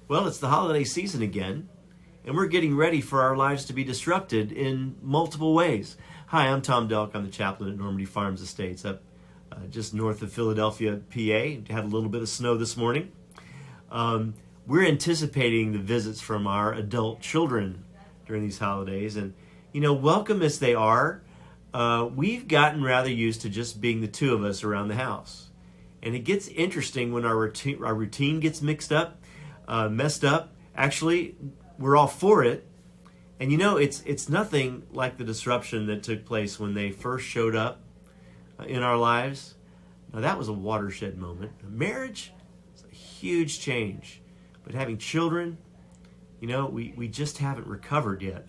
Well, it's the holiday season again, and we're getting ready for our lives to be disrupted in multiple ways. Hi, I'm Tom Delk. I'm the chaplain at Normandy Farms Estates up just north of Philadelphia, PA. Had a little bit of snow this morning. We're anticipating the visits from our adult children during these holidays, and welcome as they are, we've gotten rather used to just being the two of us around the house. And it gets interesting when our routine gets messed up. Actually, we're all for it. And it's nothing like the disruption that took place when they first showed up in our lives. Now, that was a watershed moment. Marriage is a huge change. But having children, we just haven't recovered yet.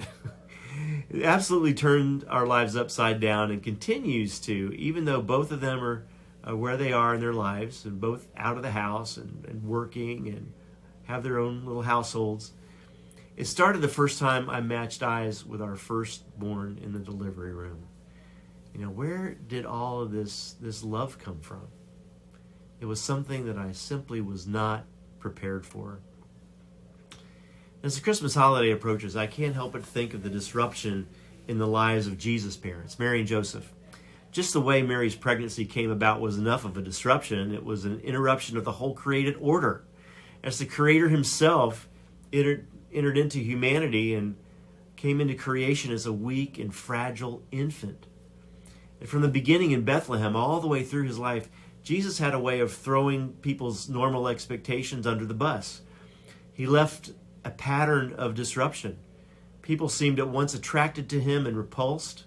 It absolutely turned our lives upside down and continues to, even though both of them are where they are in their lives and both out of the house and working and have their own little households. It started the first time I matched eyes with our firstborn in the delivery room. Where did all of this love come from? It was something that I simply was not prepared for. As the Christmas holiday approaches, I can't help but think of the disruption in the lives of Jesus' parents, Mary and Joseph. Just the way Mary's pregnancy came about was enough of a disruption. It was an interruption of the whole created order. As the Creator himself entered into humanity and came into creation as a weak and fragile infant. And from the beginning in Bethlehem, all the way through his life, Jesus had a way of throwing people's normal expectations under the bus. He left a pattern of disruption. People seemed at once attracted to him and repulsed,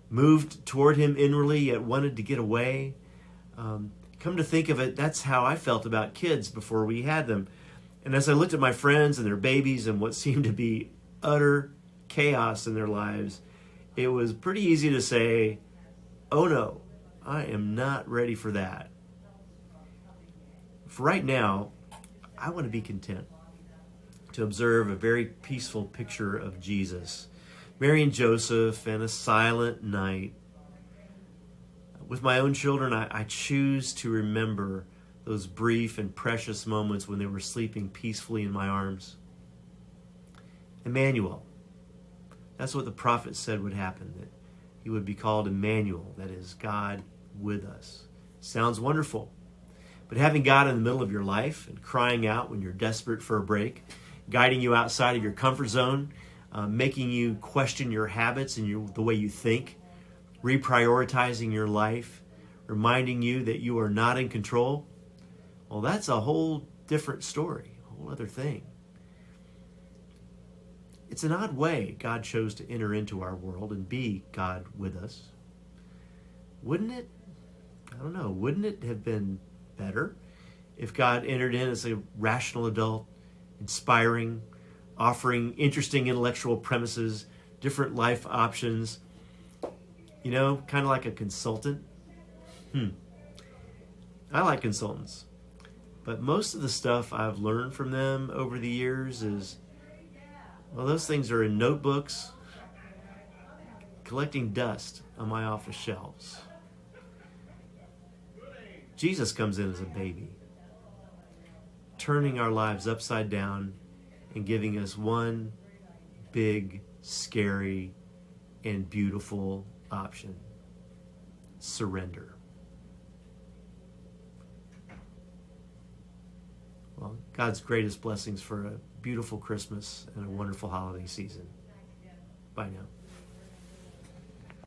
moved toward him inwardly, yet wanted to get away. Come to think of it, that's how I felt about kids before we had them. And as I looked at my friends and their babies and what seemed to be utter chaos in their lives, it was pretty easy to say, oh no, I am not ready for that. For right now, I want to be content to observe a very peaceful picture of Jesus. Mary and Joseph and a silent night. With my own children, I choose to remember those brief and precious moments when they were sleeping peacefully in my arms. Emmanuel. That's what the prophet said would happen, that he would be called Emmanuel, that is, God with us. Sounds wonderful. But having God in the middle of your life and crying out when you're desperate for a break, guiding you outside of your comfort zone, making you question your habits and the way you think, reprioritizing your life, reminding you that you are not in control, well, that's a whole different story, a whole other thing. It's an odd way God chose to enter into our world and be God with us. Wouldn't it have been better if God entered in as a rational adult, inspiring, offering interesting intellectual premises, different life options, kind of like a consultant? I like consultants. But most of the stuff I've learned from them over the years is, well, those things are in notebooks, collecting dust on my office shelves. Jesus comes in as a baby, turning our lives upside down and giving us one big, scary, and beautiful option: surrender. Well, God's greatest blessings for a beautiful Christmas and a wonderful holiday season. Bye now.